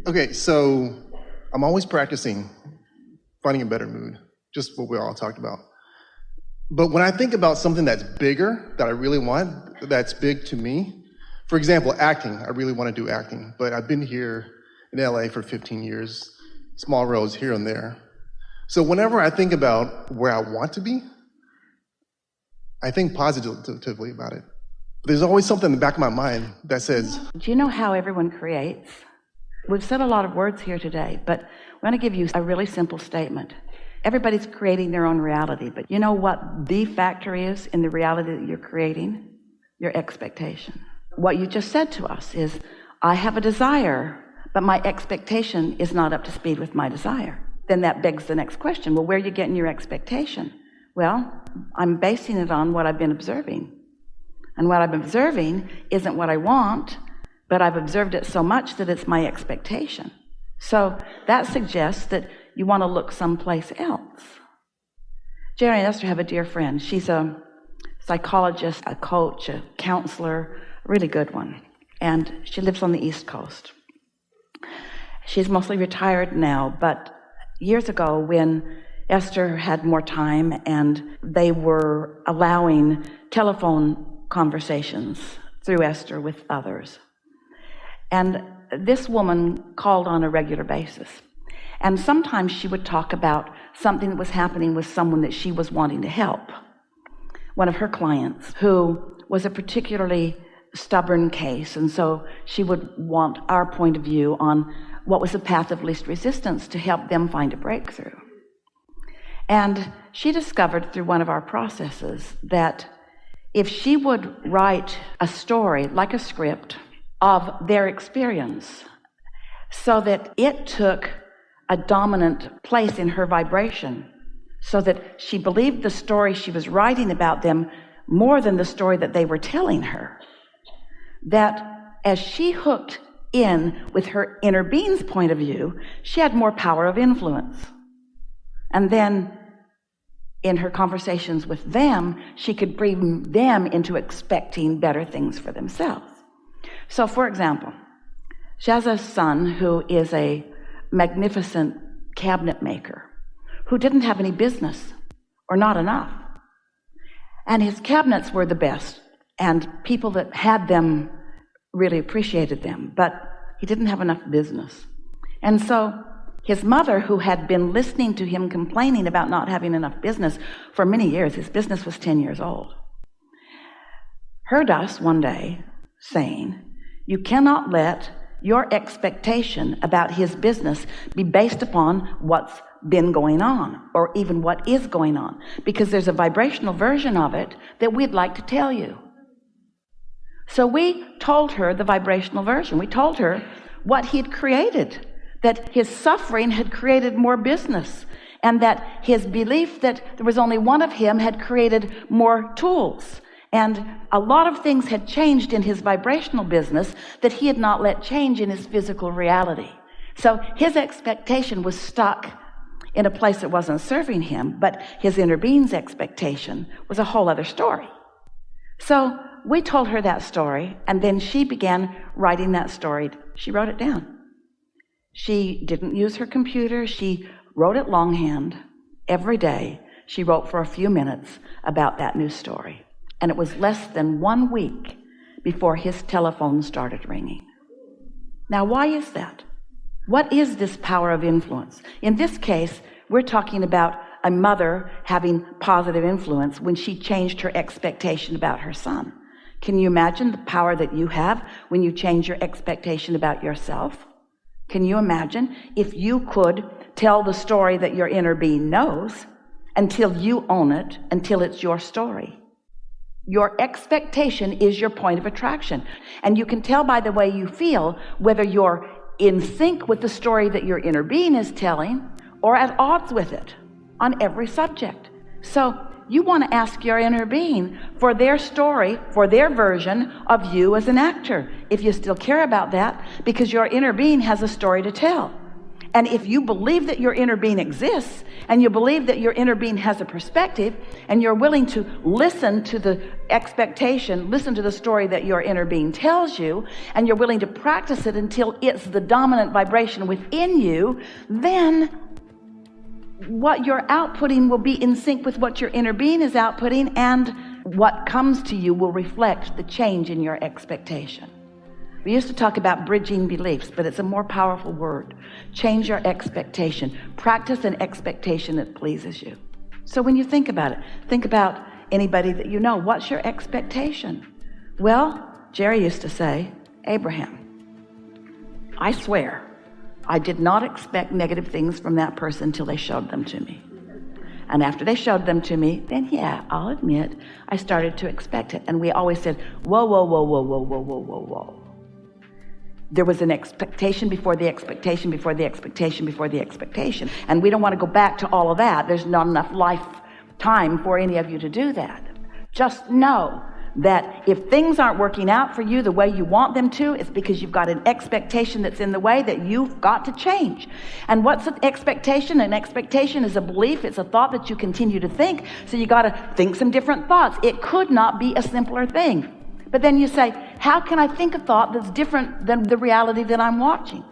Okay, so I'm always practicing finding a better mood, just what we all talked about. But when I think about something that's bigger, that I really want, that's big to me, for example, acting, I really want to do acting, but I've been here in LA for 15 years, small roles here and there. So whenever I think about where I want to be, I think positively about it. But there's always something in the back of my mind that says... Do you know how everyone creates? We've said a lot of words here today, but I want to give you a really simple statement. Everybody's creating their own reality, but you know what the factor is in the reality that you're creating? Your expectation. What you just said to us is, I have a desire, but my expectation is not up to speed with my desire. Then that begs the next question. Well, where are you getting your expectation? Well, I'm basing it on what I've been observing. And what I'm observing isn't what I want, but I've observed it so much that it's my expectation. So that suggests that you want to look someplace else. Jerry and Esther have a dear friend. She's a psychologist, a coach, a counselor, a really good one. And she lives on the East Coast. She's mostly retired now, but years ago when Esther had more time and they were allowing telephone conversations through Esther with others. And this woman called on a regular basis. And sometimes she would talk about something that was happening with someone that she was wanting to help. One of her clients who was a particularly stubborn case. And so she would want our point of view on what was the path of least resistance to help them find a breakthrough. And she discovered through one of our processes that if she would write a story, like a script, of their experience, so that it took a dominant place in her vibration, so that she believed the story she was writing about them more than the story that they were telling her, that as she hooked in with her inner being's point of view, she had more power of influence. And then in her conversations with them, she could bring them into expecting better things for themselves. So, for example, she has a son who is a magnificent cabinet maker who didn't have any business, or not enough. And his cabinets were the best, and people that had them really appreciated them, but he didn't have enough business. And so his mother, who had been listening to him complaining about not having enough business for many years, his business was 10 years old, heard us one day saying, you cannot let your expectation about his business be based upon what's been going on, or even what is going on, because there's a vibrational version of it that we'd like to tell you. So we told her the vibrational version. We told her what he'd created, that his suffering had created more business, and that his belief that there was only one of him had created more tools. And a lot of things had changed in his vibrational business that he had not let change in his physical reality. So his expectation was stuck in a place that wasn't serving him, but his inner being's expectation was a whole other story. So we told her that story, and then she began writing that story. She wrote it down. She didn't use her computer. She wrote it longhand. Every day, she wrote for a few minutes about that new story. And it was less than 1 week before his telephone started ringing. Now, why is that? What is this power of influence? In this case, we're talking about a mother having positive influence when she changed her expectation about her son. Can you imagine the power that you have when you change your expectation about yourself? Can you imagine if you could tell the story that your inner being knows until you own it, until it's your story? Your expectation is your point of attraction. And you can tell by the way you feel whether you're in sync with the story that your inner being is telling or at odds with it on every subject. So you want to ask your inner being for their story, for their version of you as an actor, if you still care about that, because your inner being has a story to tell. And if you believe that your inner being exists, and you believe that your inner being has a perspective, and you're willing to listen to the expectation, listen to the story that your inner being tells you, and you're willing to practice it until it's the dominant vibration within you, then what you're outputting will be in sync with what your inner being is outputting, and what comes to you will reflect the change in your expectation. We used to talk about bridging beliefs, but it's a more powerful word. Change your expectation. Practice an expectation that pleases you. So when you think about it, think about anybody that you know. What's your expectation? Well, Jerry used to say, Abraham, I swear, I did not expect negative things from that person until they showed them to me. And after they showed them to me, then yeah, I'll admit, I started to expect it. And we always said, whoa, whoa, whoa, whoa, whoa, whoa, whoa, whoa, whoa. There was an expectation before the expectation, before the expectation, before the expectation. And we don't want to go back to all of that. There's not enough lifetime for any of you to do that. Just know that if things aren't working out for you the way you want them to, it's because you've got an expectation that's in the way that you've got to change. And what's an expectation? An expectation is a belief. It's a thought that you continue to think. So you got to think some different thoughts. It could not be a simpler thing. But then you say, how can I think a thought that's different than the reality that I'm watching?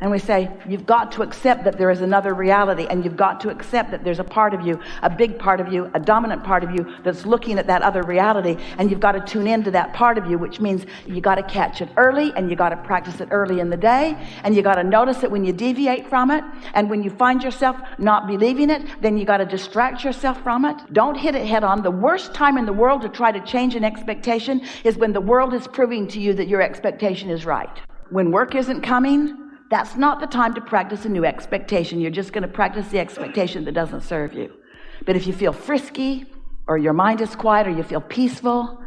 And we say, you've got to accept that there is another reality, and you've got to accept that there's a part of you, a big part of you, a dominant part of you that's looking at that other reality, and you've got to tune into that part of you, which means you got to catch it early, and you got to practice it early in the day, and you got to notice it when you deviate from it, and when you find yourself not believing it, then you got to distract yourself from it. Don't hit it head on. The worst time in the world to try to change an expectation is when the world is proving to you that your expectation is right. When work isn't coming, that's not the time to practice a new expectation. You're just going to practice the expectation that doesn't serve you. But if you feel frisky, or your mind is quiet, or you feel peaceful,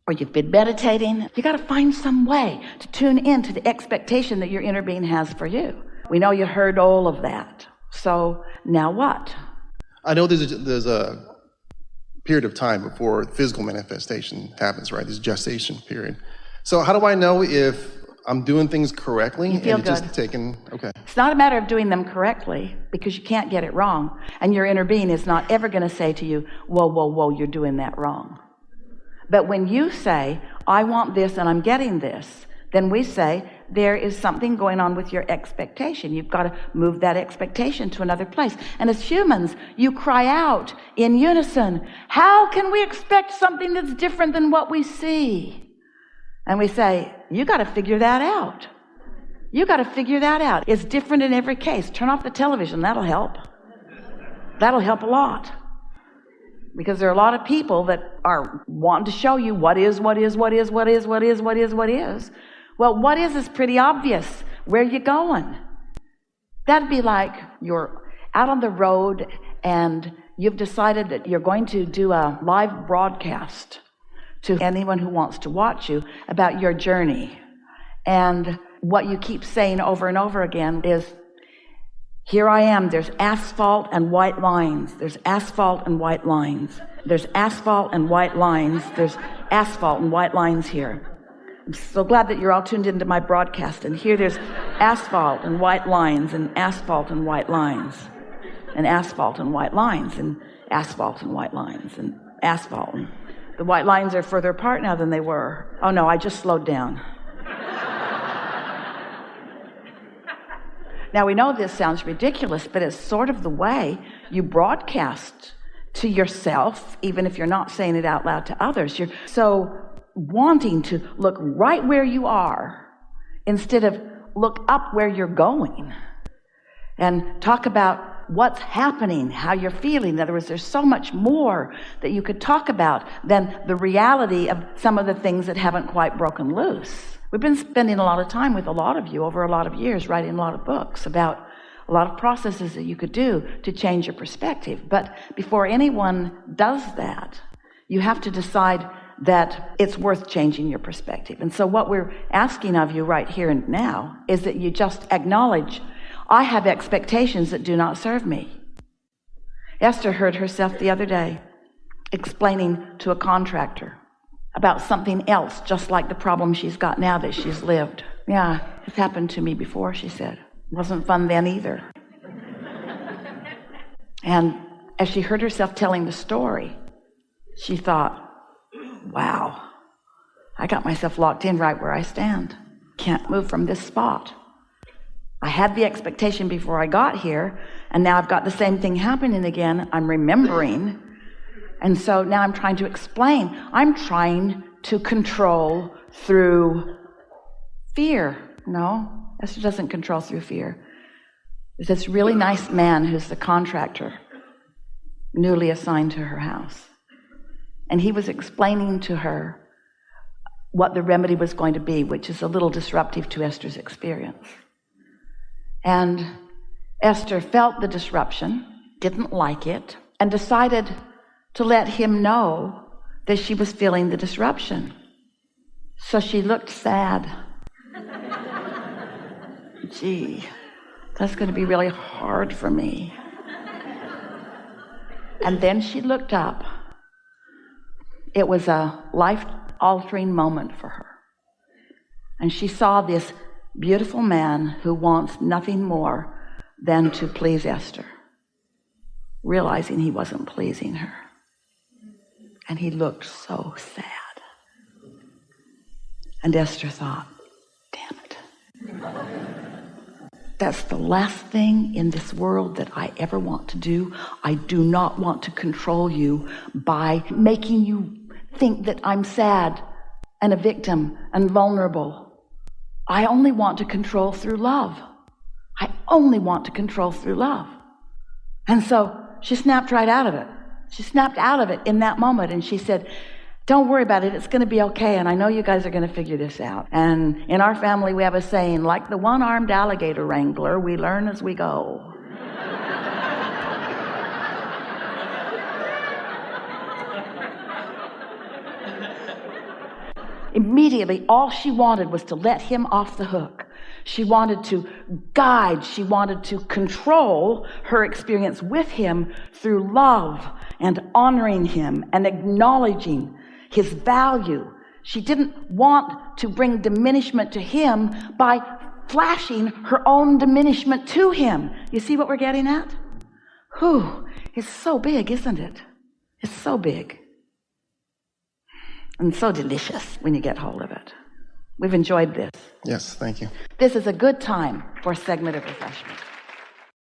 or you've been meditating, you got to find some way to tune into the expectation that your inner being has for you. We know you heard all of that. So now what? I know there's a period of time before physical manifestation happens, right? This gestation period. So how do I know if I'm doing things correctly? You feel and good. Just taking, okay. It's not a matter of doing them correctly, because you can't get it wrong. And your inner being is not ever going to say to you, whoa, whoa, whoa, you're doing that wrong. But when you say, I want this and I'm getting this, then we say, there is something going on with your expectation. You've got to move that expectation to another place. And as humans, you cry out in unison, how can we expect something that's different than what we see? And we say, you got to figure that out. You got to figure that out. It's different in every case. Turn off the television. That'll help. That'll help a lot. Because there are a lot of people that are wanting to show you what is. Well, what is pretty obvious. Where are you going? That'd be like you're out on the road and you've decided that you're going to do a live broadcast to anyone who wants to watch you about your journey. And what you keep saying over and over again is, here I am, there's asphalt and white lines. There's asphalt and white lines. There's asphalt and white lines. There's asphalt and white lines here. I'm so glad that you're all tuned into my broadcast. And here there's asphalt and white lines and asphalt and white lines and asphalt and white lines and asphalt and white lines and asphalt. And the white lines are further apart now than they were. Oh no, I just slowed down. Now we know this sounds ridiculous, but it's sort of the way you broadcast to yourself, even if you're not saying it out loud to others. You're so wanting to look right where you are instead of look up where you're going and talk about what's happening, how you're feeling. In other words, there's so much more that you could talk about than the reality of some of the things that haven't quite broken loose. We've been spending a lot of time with a lot of you over a lot of years, writing a lot of books about a lot of processes that you could do to change your perspective. But before anyone does that, you have to decide that it's worth changing your perspective. And so what we're asking of you right here and now is that you just acknowledge, I have expectations that do not serve me. Esther heard herself the other day explaining to a contractor about something else, just like the problem she's got now that she's lived. Yeah, it's happened to me before, she said. Wasn't fun then either. And as she heard herself telling the story, she thought, wow, I got myself locked in right where I stand. Can't move from this spot. I had the expectation before I got here, and now I've got the same thing happening again. I'm remembering. And so now I'm trying to explain. I'm trying to control through fear. No, Esther doesn't control through fear. There's this really nice man who's the contractor, newly assigned to her house. And he was explaining to her what the remedy was going to be, which is a little disruptive to Esther's experience. And Esther felt the disruption, didn't like it, and decided to let him know that she was feeling the disruption. So she looked sad. Gee, that's going to be really hard for me. And then she looked up. It was a life-altering moment for her. And she saw this beautiful man who wants nothing more than to please Esther, realizing he wasn't pleasing her. And he looked so sad. And Esther thought, damn it. That's the last thing in this world that I ever want to do. I do not want to control you by making you think that I'm sad and a victim and vulnerable. I only want to control through love. I only want to control through love. And so she snapped right out of it. She snapped out of it in that moment, and she said, don't worry about it. It's going to be okay, and I know you guys are going to figure this out. And in our family, we have a saying, like the one-armed alligator wrangler, we learn as we go. Immediately, all she wanted was to let him off the hook. She wanted to guide, she wanted to control her experience with him through love and honoring him and acknowledging his value. She didn't want to bring diminishment to him by flashing her own diminishment to him. You see what we're getting at? Whew, it's so big, isn't it? It's so big. And so delicious when you get hold of it. We've enjoyed this. Yes, thank you. This is a good time for a segment of refreshment.